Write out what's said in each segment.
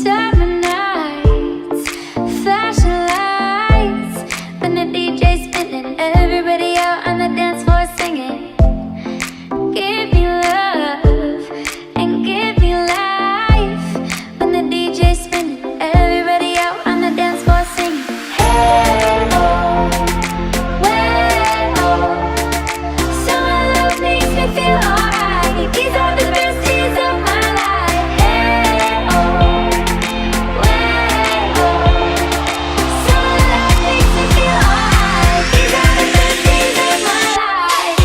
Summer nights, flashing lights, when the DJ's spinning, everybody out on the dance floor singing. Give me love and give me life, when the DJ's spinning, everybody out on the dance floor singing. Hey oh, way oh, summer love makes me feel alright. These are the best days of my life. Hey oh, way oh, summer love makes me feel alright. These are the best days of my life.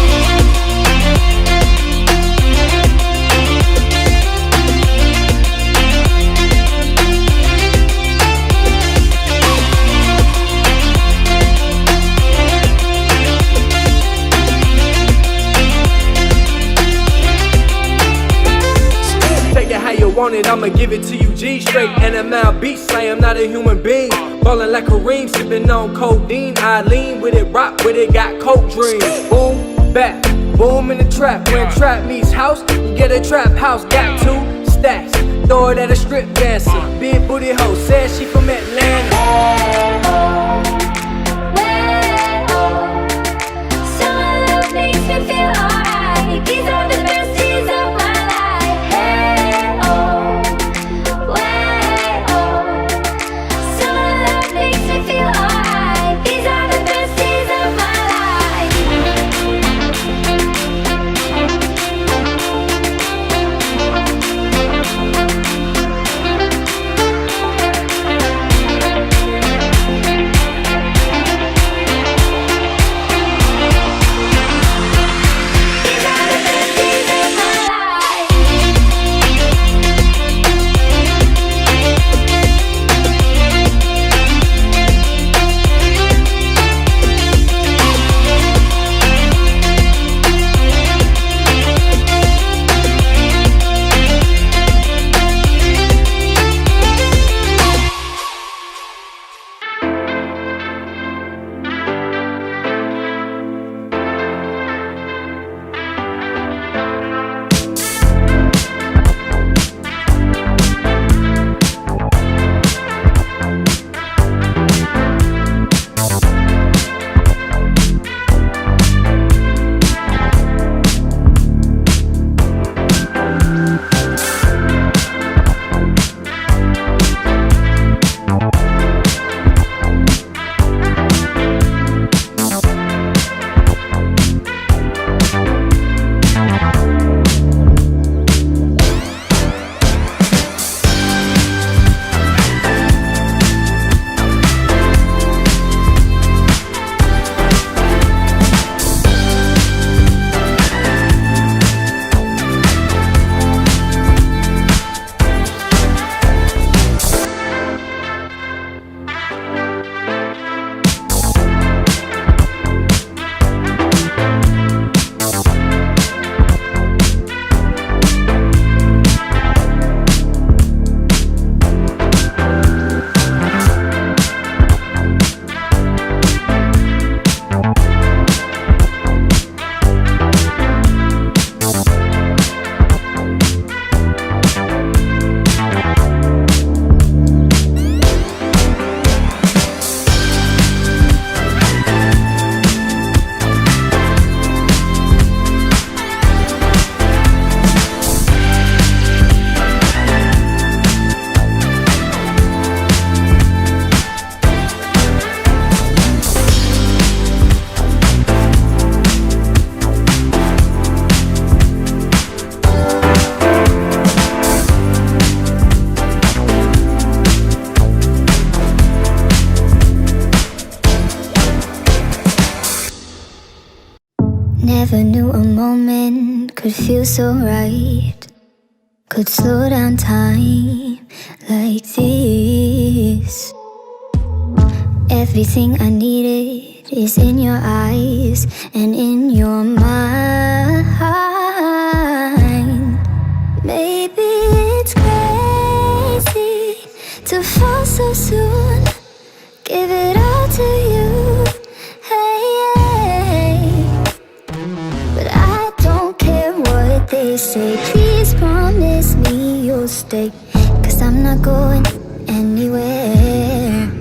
Take it how you want it, I'ma give it to you G straight. NML beat slay, I'm not a human being. Ballin' like Kareem, sippin' on codeine. I lean with it, rock with it, got coke dreams. Boom, back, boom in the trap. When trap meets house, you get a trap house. Got 2 stacks, throw it at a strip dancer. Big booty hoe, said she from Atlanta. Hey oh, way oh, summer love makes me feel alright. These are the best days of my life. Hey oh, way oh, summer love makes me feel alright. These are the best days of my life. These are the best days of my life. Never knew a moment could feel so right, could slow down time like this. Everything I needed is in your eyes and in your mind. Maybe it's crazy to fall so soon, give it all to you. Hey, but I don't care what they say. Please promise me you'll stay, 'cause I'm not not going anywhere.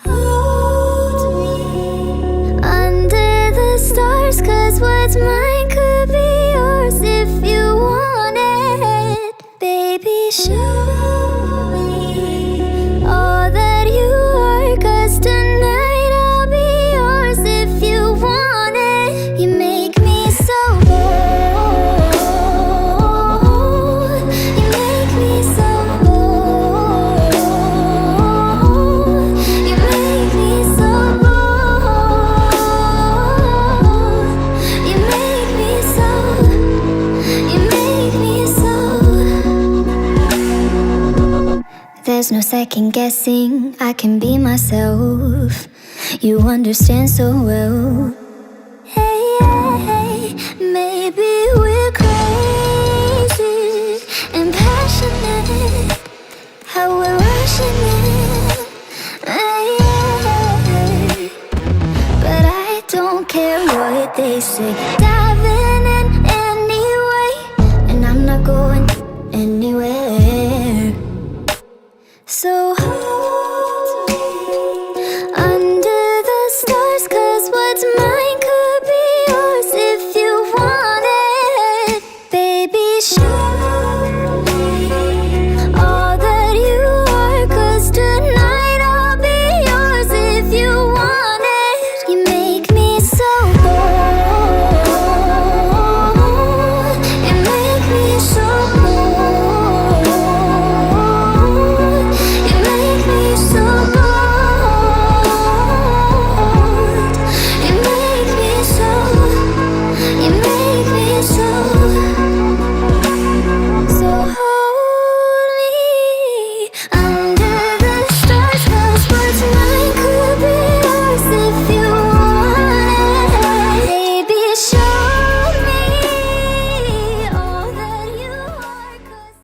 Hold me under the stars, 'cause what's mine could be yours if you want it. Baby, show me all that you are, 'cause tonight I'll be yours if you want it. You make me so bold. You make me so bold. You make me so bold. You make me so. You make me so. There's no second guessing, I can be myself. You understand so well. Hey, hey, maybe we're crazy and passionate, how we're rushing it. Hey, hey, but I don't care what they say. Diving in anyway, and I'm not going anywhere. So